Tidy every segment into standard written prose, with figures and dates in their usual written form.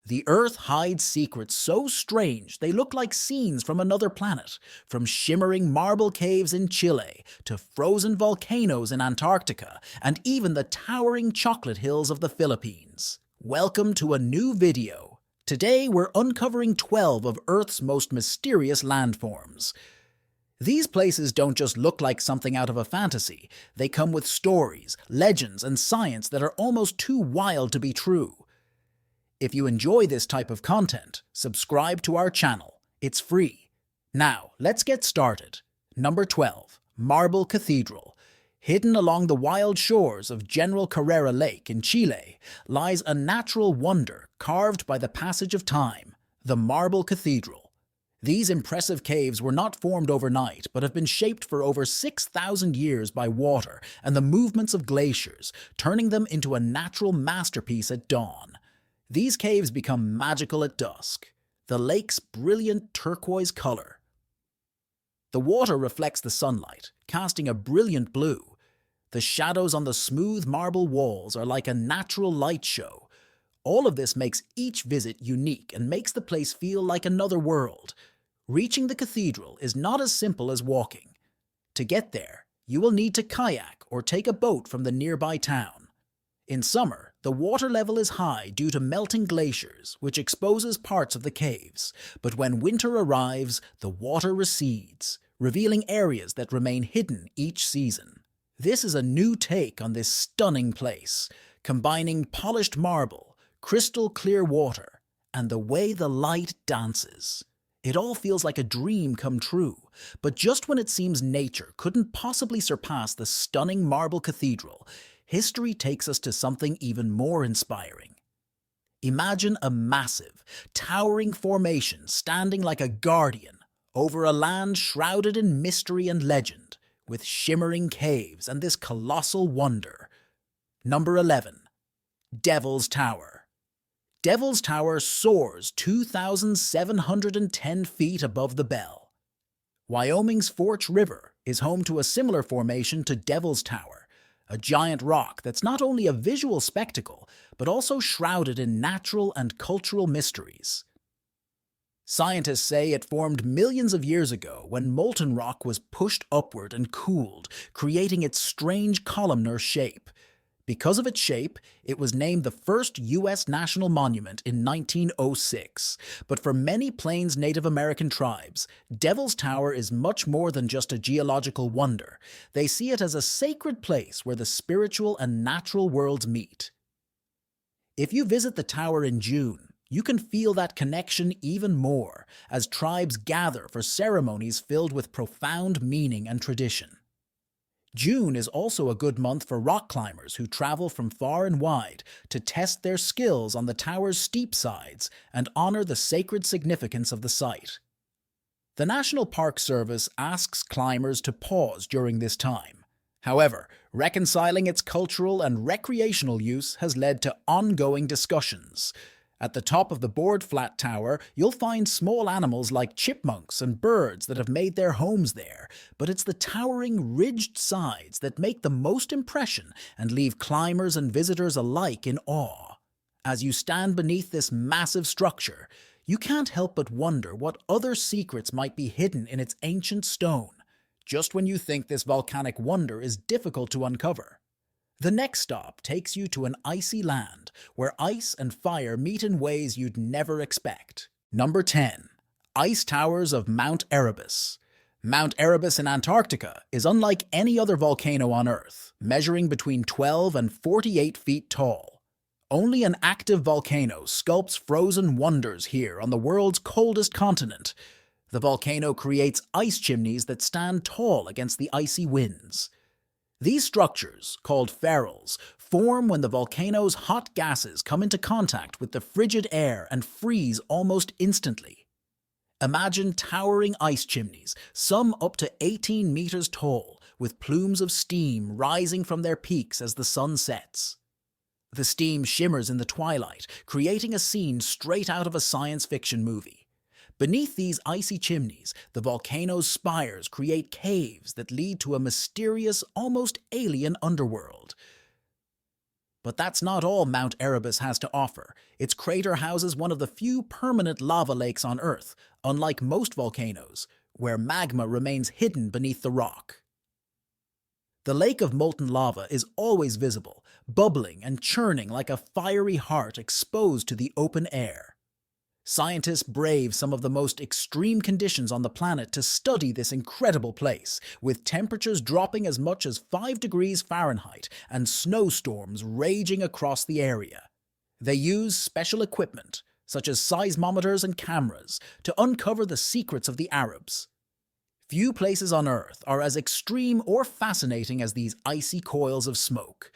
The Earth hides secrets so strange they look like scenes from another planet, from shimmering marble caves in Chile to frozen volcanoes in Antarctica and even the towering chocolate hills of the Philippines. Welcome to a new video. Today we're uncovering 12 of Earth's most mysterious landforms. These places don't just look like something out of a fantasy, they come with stories, legends, and science that are almost too wild to be true. If you enjoy this type of content, subscribe to our channel. It's free. Now, let's get started. Number 12. Marble Cathedral. Hidden along the wild shores of General Carrera Lake in Chile lies a natural wonder carved by the passage of time, the Marble Cathedral. These impressive caves were not formed overnight, but have been shaped for over 6,000 years by water and the movements of glaciers, turning them into a natural masterpiece at dawn. These caves become magical at dusk, the lake's brilliant turquoise color. The water reflects the sunlight, casting a brilliant blue. The shadows on the smooth marble walls are like a natural light show. All of this makes each visit unique and makes the place feel like another world. Reaching the cathedral is not as simple as walking. To get there, you will need to kayak or take a boat from the nearby town. In summer, the water level is high due to melting glaciers, which exposes parts of the caves. But when winter arrives, the water recedes, revealing areas that remain hidden each season. This is a new take on this stunning place, combining polished marble, crystal clear water, and the way the light dances. It all feels like a dream come true, but just when it seems nature couldn't possibly surpass the stunning marble cathedral, history takes us to something even more inspiring. Imagine a massive, towering formation standing like a guardian over a land shrouded in mystery and legend, with shimmering caves and this colossal wonder. Number 11. Devil's Tower. Devil's Tower soars 2,710 feet above the Bell. Wyoming's Forch River is home to a similar formation to Devil's Tower, a giant rock that's not only a visual spectacle, but also shrouded in natural and cultural mysteries. Scientists say it formed millions of years ago when molten rock was pushed upward and cooled, creating its strange columnar shape. Because of its shape, it was named the first U.S. national monument in 1906. But for many Plains Native American tribes, Devil's Tower is much more than just a geological wonder. They see it as a sacred place where the spiritual and natural worlds meet. If you visit the tower in June, you can feel that connection even more as tribes gather for ceremonies filled with profound meaning and tradition. June is also a good month for rock climbers who travel from far and wide to test their skills on the tower's steep sides and honor the sacred significance of the site. The National Park Service asks climbers to pause during this time. However, reconciling its cultural and recreational use has led to ongoing discussions. At the top of the board flat tower, you'll find small animals like chipmunks and birds that have made their homes there, but it's the towering, ridged sides that make the most impression and leave climbers and visitors alike in awe. As you stand beneath this massive structure, you can't help but wonder what other secrets might be hidden in its ancient stone, just when you think this volcanic wonder is difficult to uncover. The next stop takes you to an icy land where ice and fire meet in ways you'd never expect. Number 10. Ice Towers of Mount Erebus. Mount Erebus in Antarctica is unlike any other volcano on Earth, measuring between 12 and 48 feet tall. Only an active volcano sculpts frozen wonders here on the world's coldest continent. The volcano creates ice chimneys that stand tall against the icy winds. These structures, called ferrules, form when the volcano's hot gases come into contact with the frigid air and freeze almost instantly. Imagine towering ice chimneys, some up to 18 meters tall, with plumes of steam rising from their peaks as the sun sets. The steam shimmers in the twilight, creating a scene straight out of a science fiction movie. Beneath these icy chimneys, the volcano's spires create caves that lead to a mysterious, almost alien underworld. But that's not all Mount Erebus has to offer. Its crater houses one of the few permanent lava lakes on Earth, unlike most volcanoes, where magma remains hidden beneath the rock. The lake of molten lava is always visible, bubbling and churning like a fiery heart exposed to the open air. Scientists brave some of the most extreme conditions on the planet to study this incredible place, with temperatures dropping as much as 5 degrees Fahrenheit and snowstorms raging across the area. They use special equipment, such as seismometers and cameras, to uncover the secrets of the Arabs. Few places on Earth are as extreme or fascinating as these icy coils of smoke.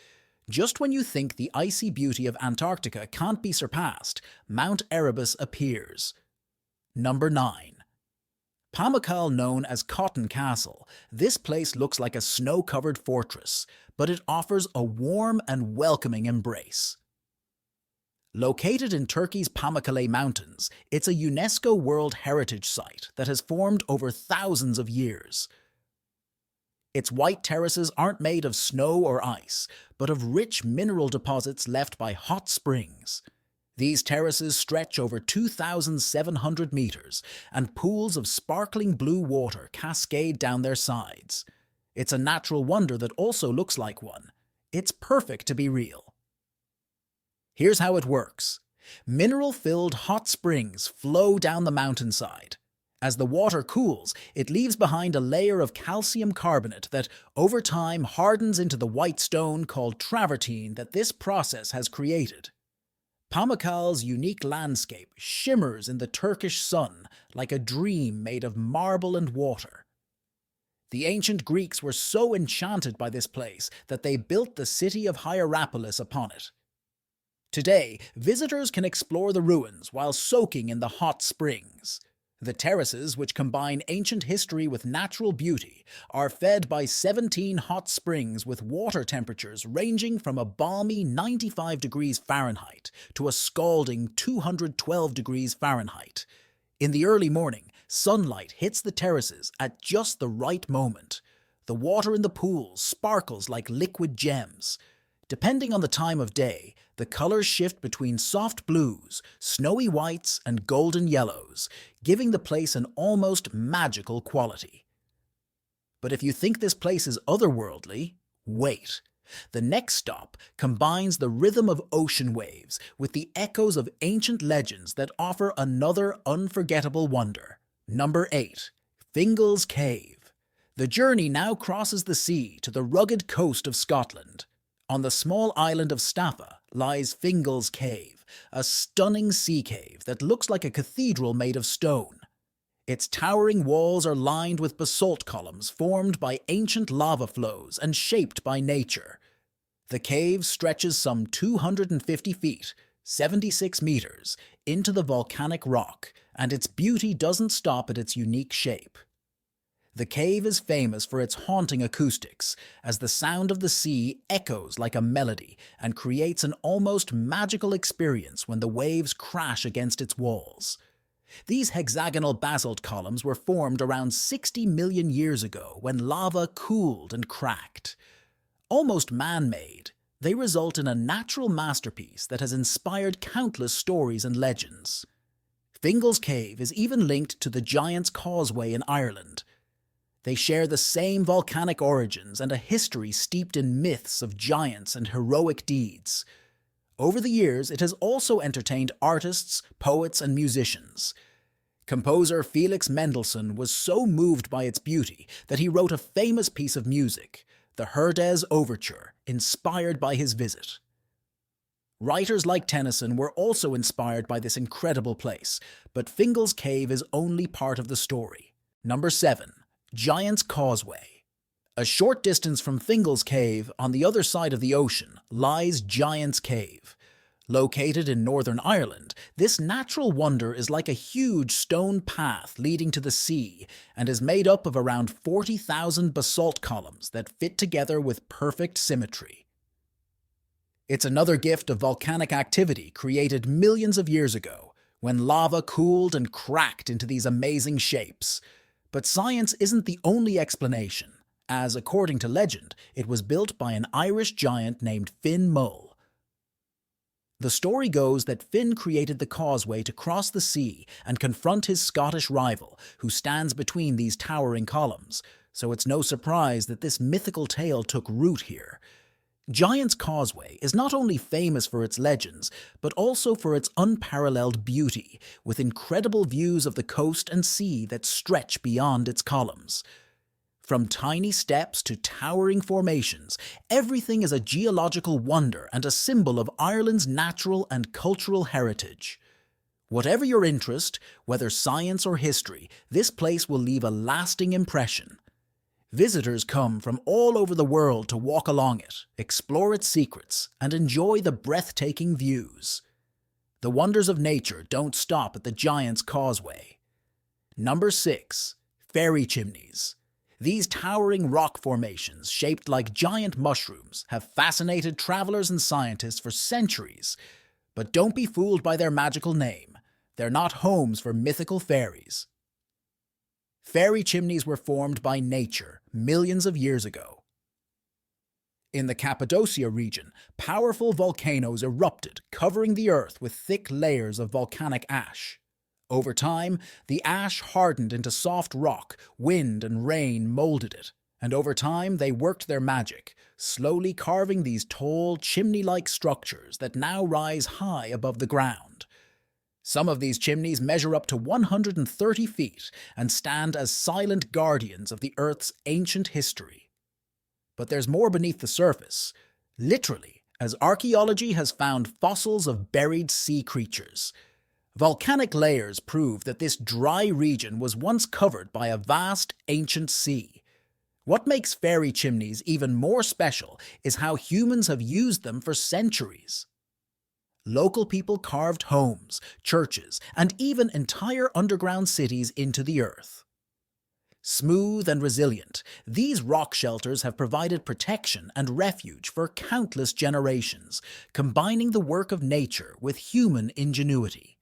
Just when you think the icy beauty of Antarctica can't be surpassed, Mount Erebus appears. Number 9. Pamukkale, known as Cotton Castle, this place looks like a snow-covered fortress, but it offers a warm and welcoming embrace. Located in Turkey's Pamukkale Mountains, it's a UNESCO World Heritage Site that has formed over thousands of years. Its white terraces aren't made of snow or ice, but of rich mineral deposits left by hot springs. These terraces stretch over 2,700 meters, and pools of sparkling blue water cascade down their sides. It's a natural wonder that also looks like one. It's perfect to be real. Here's how it works. Mineral-filled hot springs flow down the mountainside. As the water cools, it leaves behind a layer of calcium carbonate that, over time, hardens into the white stone called travertine that this process has created. Pamukkale's unique landscape shimmers in the Turkish sun like a dream made of marble and water. The ancient Greeks were so enchanted by this place that they built the city of Hierapolis upon it. Today, visitors can explore the ruins while soaking in the hot springs. The terraces, which combine ancient history with natural beauty, are fed by 17 hot springs with water temperatures ranging from a balmy 95 degrees Fahrenheit to a scalding 212 degrees Fahrenheit. In the early morning, sunlight hits the terraces at just the right moment. The water in the pools sparkles like liquid gems. Depending on the time of day, the colors shift between soft blues, snowy whites, and golden yellows, giving the place an almost magical quality. But if you think this place is otherworldly, wait. The next stop combines the rhythm of ocean waves with the echoes of ancient legends that offer another unforgettable wonder. Number 8. Fingal's Cave. The journey now crosses the sea to the rugged coast of Scotland. On the small island of Staffa lies Fingal's Cave, a stunning sea cave that looks like a cathedral made of stone. Its towering walls are lined with basalt columns formed by ancient lava flows and shaped by nature. The cave stretches some 250 feet, 76 meters, into the volcanic rock, and its beauty doesn't stop at its unique shape. The cave is famous for its haunting acoustics, as the sound of the sea echoes like a melody and creates an almost magical experience when the waves crash against its walls. These hexagonal basalt columns were formed around 60 million years ago when lava cooled and cracked. Almost man-made, they result in a natural masterpiece that has inspired countless stories and legends. Fingal's Cave is even linked to the Giant's Causeway in Ireland. They share the same volcanic origins and a history steeped in myths of giants and heroic deeds. Over the years, it has also entertained artists, poets, and musicians. Composer Felix Mendelssohn was so moved by its beauty that he wrote a famous piece of music, the Herdes Overture, inspired by his visit. Writers like Tennyson were also inspired by this incredible place, but Fingal's Cave is only part of the story. Number 7. Giant's Causeway. A short distance from Fingal's Cave, on the other side of the ocean, lies Giant's Cave. Located in Northern Ireland, this natural wonder is like a huge stone path leading to the sea and is made up of around 40,000 basalt columns that fit together with perfect symmetry. It's another gift of volcanic activity created millions of years ago, when lava cooled and cracked into these amazing shapes. But science isn't the only explanation, as according to legend, it was built by an Irish giant named Finn Mull. The story goes that Finn created the causeway to cross the sea and confront his Scottish rival, who stands between these towering columns, so it's no surprise that this mythical tale took root here. Giant's Causeway is not only famous for its legends, but also for its unparalleled beauty, with incredible views of the coast and sea that stretch beyond its columns. From tiny steps to towering formations, everything is a geological wonder and a symbol of Ireland's natural and cultural heritage. Whatever your interest, whether science or history, this place will leave a lasting impression. Visitors come from all over the world to walk along it, explore its secrets, and enjoy the breathtaking views. The wonders of nature don't stop at the Giant's Causeway. Number 6. Fairy Chimneys. These towering rock formations, shaped like giant mushrooms, have fascinated travelers and scientists for centuries. But don't be fooled by their magical name. They're not homes for mythical fairies. Fairy chimneys were formed by nature millions of years ago. In the Cappadocia region, powerful volcanoes erupted, covering the earth with thick layers of volcanic ash. Over time, the ash hardened into soft rock, wind and rain molded it, and over time they worked their magic, slowly carving these tall, chimney-like structures that now rise high above the ground. Some of these chimneys measure up to 130 feet and stand as silent guardians of the Earth's ancient history. But there's more beneath the surface, literally, as archaeology has found fossils of buried sea creatures. Volcanic layers prove that this dry region was once covered by a vast, ancient sea. What makes fairy chimneys even more special is how humans have used them for centuries. Local people carved homes, churches, and even entire underground cities into the earth. Smooth and resilient, these rock shelters have provided protection and refuge for countless generations, combining the work of nature with human ingenuity.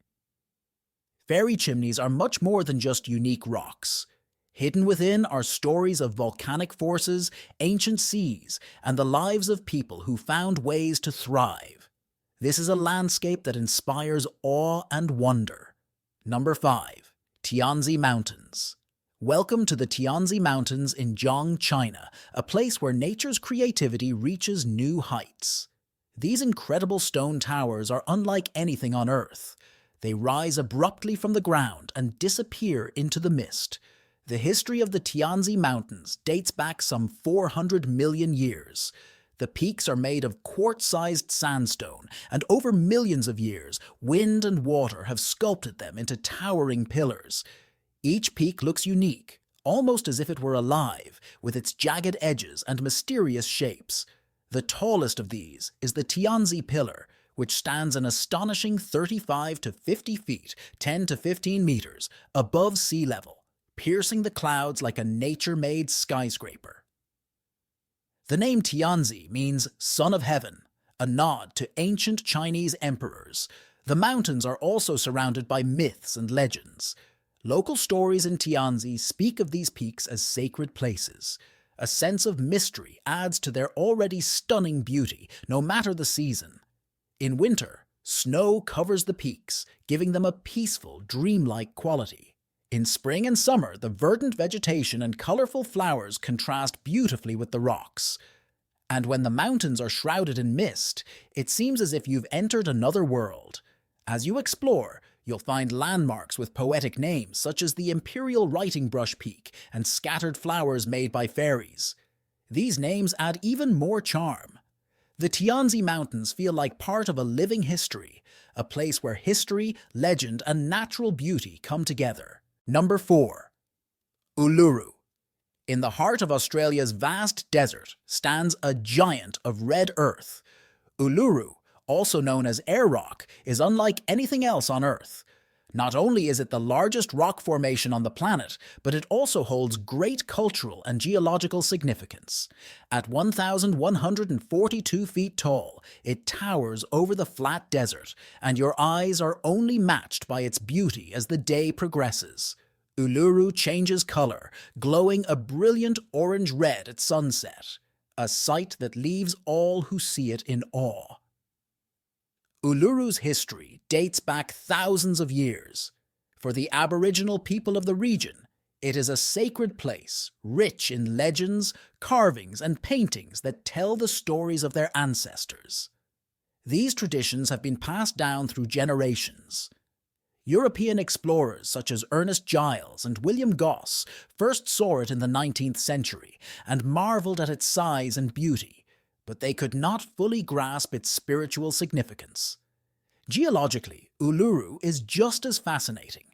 Fairy chimneys are much more than just unique rocks. Hidden within are stories of volcanic forces, ancient seas, and the lives of people who found ways to thrive. This is a landscape that inspires awe and wonder. Number 5. Tianzi Mountains. Welcome to the Tianzi Mountains in Zhang, China, a place where nature's creativity reaches new heights. These incredible stone towers are unlike anything on Earth. They rise abruptly from the ground and disappear into the mist. The history of the Tianzi Mountains dates back some 400 million years. The peaks are made of quartz-sized sandstone, and over millions of years, wind and water have sculpted them into towering pillars. Each peak looks unique, almost as if it were alive, with its jagged edges and mysterious shapes. The tallest of these is the Tianzi Pillar, which stands an astonishing 35 to 50 feet, 10 to 15 meters, above sea level, piercing the clouds like a nature-made skyscraper. The name Tianzi means Son of Heaven, a nod to ancient Chinese emperors. The mountains are also surrounded by myths and legends. Local stories in Tianzi speak of these peaks as sacred places. A sense of mystery adds to their already stunning beauty, no matter the season. In winter, snow covers the peaks, giving them a peaceful, dreamlike quality. In spring and summer, the verdant vegetation and colorful flowers contrast beautifully with the rocks. And when the mountains are shrouded in mist, it seems as if you've entered another world. As you explore, you'll find landmarks with poetic names such as the Imperial Writing Brush Peak and scattered flowers made by fairies. These names add even more charm. The Tianzi Mountains feel like part of a living history, a place where history, legend, and natural beauty come together. Number 4. Uluru. In the heart of Australia's vast desert stands a giant of red earth. Uluru, also known as air rock, is unlike anything else on Earth. Not only is it the largest rock formation on the planet, but it also holds great cultural and geological significance. At 1,142 feet tall, it towers over the flat desert, and your eyes are only matched by its beauty as the day progresses. Uluru changes color, glowing a brilliant orange-red at sunset, a sight that leaves all who see it in awe. Uluru's history dates back thousands of years. For the Aboriginal people of the region, it is a sacred place, rich in legends, carvings, and paintings that tell the stories of their ancestors. These traditions have been passed down through generations. European explorers such as Ernest Giles and William Gosse first saw it in the 19th century and marveled at its size and beauty, but they could not fully grasp its spiritual significance. Geologically, Uluru is just as fascinating.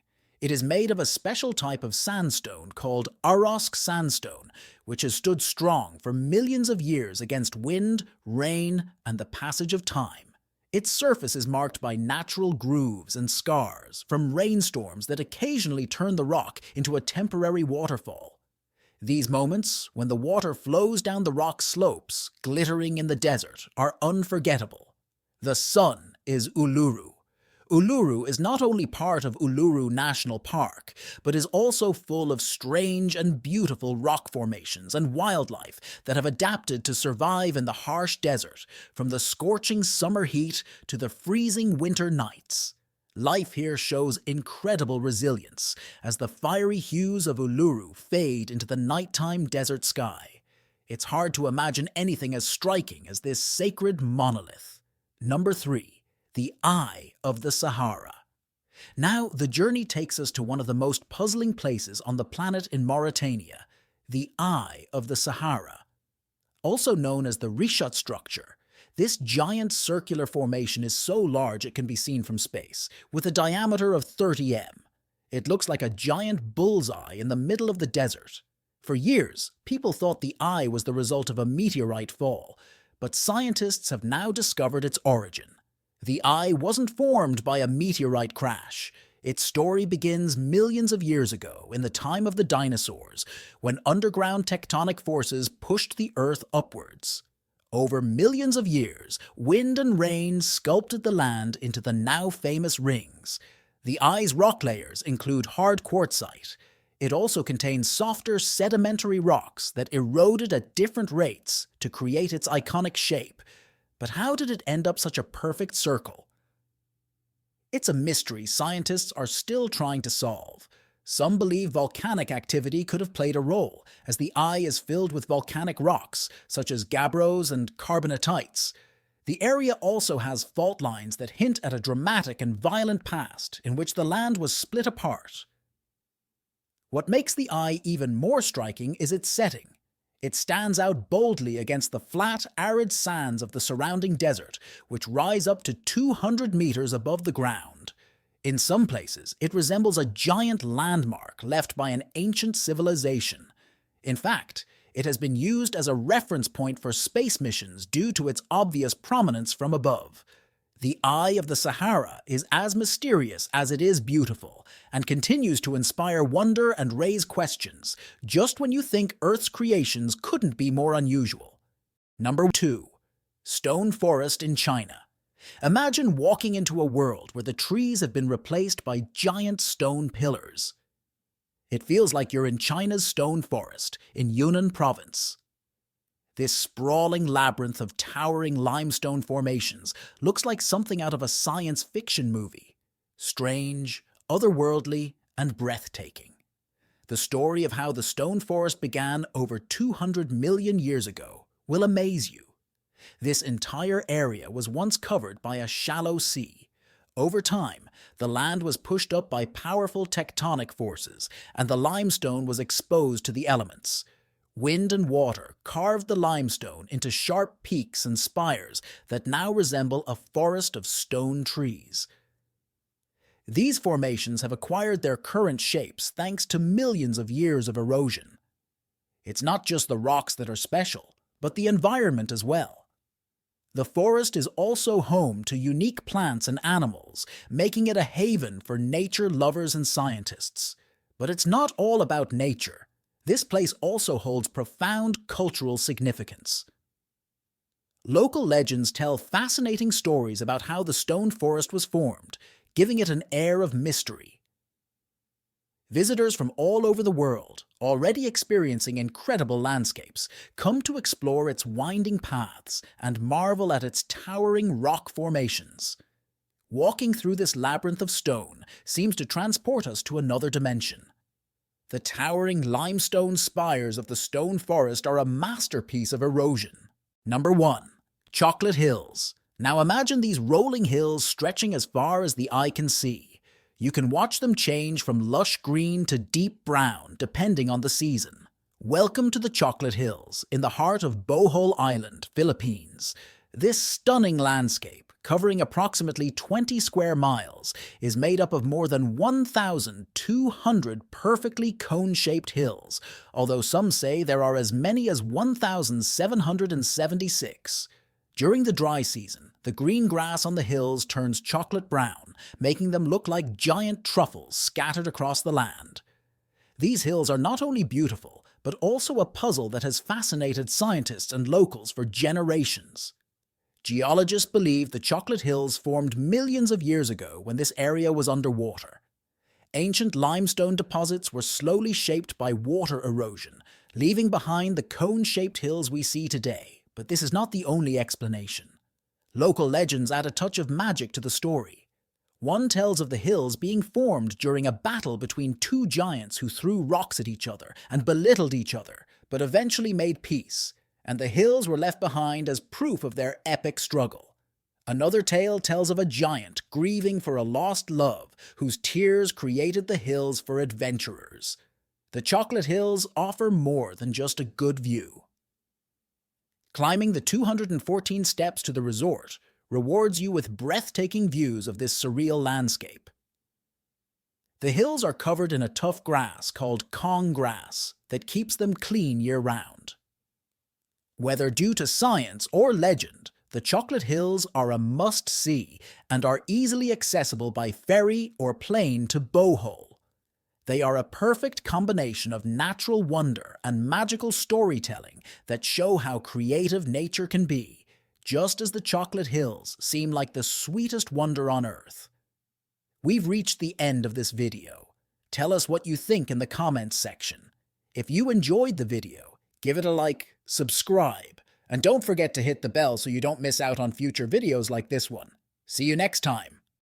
It is made of a special type of sandstone called Arosk sandstone, which has stood strong for millions of years against wind, rain, and the passage of time. Its surface is marked by natural grooves and scars from rainstorms that occasionally turn the rock into a temporary waterfall. These moments, when the water flows down the rock slopes, glittering in the desert, are unforgettable. The sun is Uluru. Uluru is not only part of Uluru National Park, but is also full of strange and beautiful rock formations and wildlife that have adapted to survive in the harsh desert, from the scorching summer heat to the freezing winter nights. Life here shows incredible resilience as the fiery hues of Uluru fade into the nighttime desert sky. It's hard to imagine anything as striking as this sacred monolith. Number 3. The Eye of the Sahara. Now, the journey takes us to one of the most puzzling places on the planet in Mauritania, the Eye of the Sahara. Also known as the Richat structure, this giant circular formation is so large it can be seen from space, with a diameter of 30 m. It looks like a giant bullseye in the middle of the desert. For years, people thought the eye was the result of a meteorite fall, but scientists have now discovered its origin. The eye wasn't formed by a meteorite crash. Its story begins millions of years ago, in the time of the dinosaurs, when underground tectonic forces pushed the Earth upwards. Over millions of years, wind and rain sculpted the land into the now famous rings. The eye's rock layers include hard quartzite. It also contains softer sedimentary rocks that eroded at different rates to create its iconic shape. But how did it end up such a perfect circle? It's a mystery scientists are still trying to solve. Some believe volcanic activity could have played a role, as the eye is filled with volcanic rocks, such as gabbros and carbonatites. The area also has fault lines that hint at a dramatic and violent past in which the land was split apart. What makes the eye even more striking is its setting. It stands out boldly against the flat, arid sands of the surrounding desert, which rise up to 200 meters above the ground. In some places, it resembles a giant landmark left by an ancient civilization. In fact, it has been used as a reference point for space missions due to its obvious prominence from above. The Eye of the Sahara is as mysterious as it is beautiful, and continues to inspire wonder and raise questions, just when you think Earth's creations couldn't be more unusual. Number 2. Stone Forest in China. Imagine walking into a world where the trees have been replaced by giant stone pillars. It feels like you're in China's stone forest in Yunnan province. This sprawling labyrinth of towering limestone formations looks like something out of a science fiction movie. Strange, otherworldly, and breathtaking. The story of how the stone forest began over 200 million years ago will amaze you. This entire area was once covered by a shallow sea. Over time, the land was pushed up by powerful tectonic forces, and the limestone was exposed to the elements. Wind and water carved the limestone into sharp peaks and spires that now resemble a forest of stone trees. These formations have acquired their current shapes thanks to millions of years of erosion. It's not just the rocks that are special, but the environment as well. The forest is also home to unique plants and animals, making it a haven for nature lovers and scientists. But it's not all about nature. This place also holds profound cultural significance. Local legends tell fascinating stories about how the stone forest was formed, giving it an air of mystery. Visitors from all over the world, already experiencing incredible landscapes, come to explore its winding paths and marvel at its towering rock formations. Walking through this labyrinth of stone seems to transport us to another dimension. The towering limestone spires of the stone forest are a masterpiece of erosion. Number 1. Chocolate Hills. Now imagine these rolling hills stretching as far as the eye can see. You can watch them change from lush green to deep brown depending on the season. Welcome to the Chocolate Hills, in the heart of Bohol Island, Philippines. This stunning landscape, covering approximately 20 square miles, is made up of more than 1,200 perfectly cone-shaped hills, although some say there are as many as 1,776. During the dry season, the green grass on the hills turns chocolate brown, making them look like giant truffles scattered across the land. These hills are not only beautiful, but also a puzzle that has fascinated scientists and locals for generations. Geologists believe the Chocolate Hills formed millions of years ago when this area was underwater. Ancient limestone deposits were slowly shaped by water erosion, leaving behind the cone-shaped hills we see today. But this is not the only explanation. Local legends add a touch of magic to the story. One tells of the hills being formed during a battle between two giants who threw rocks at each other and belittled each other, but eventually made peace, and the hills were left behind as proof of their epic struggle. Another tale tells of a giant grieving for a lost love whose tears created the hills for adventurers. The Chocolate Hills offer more than just a good view. Climbing the 214 steps to the resort rewards you with breathtaking views of this surreal landscape. The hills are covered in a tough grass called Kong grass that keeps them clean year-round. Whether due to science or legend, the Chocolate Hills are a must-see and are easily accessible by ferry or plane to Bohol. They are a perfect combination of natural wonder and magical storytelling that show how creative nature can be, just as the Chocolate Hills seem like the sweetest wonder on earth. We've reached the end of this video. Tell us what you think in the comments section. If you enjoyed the video, give it a like, subscribe, and don't forget to hit the bell so you don't miss out on future videos like this one. See you next time.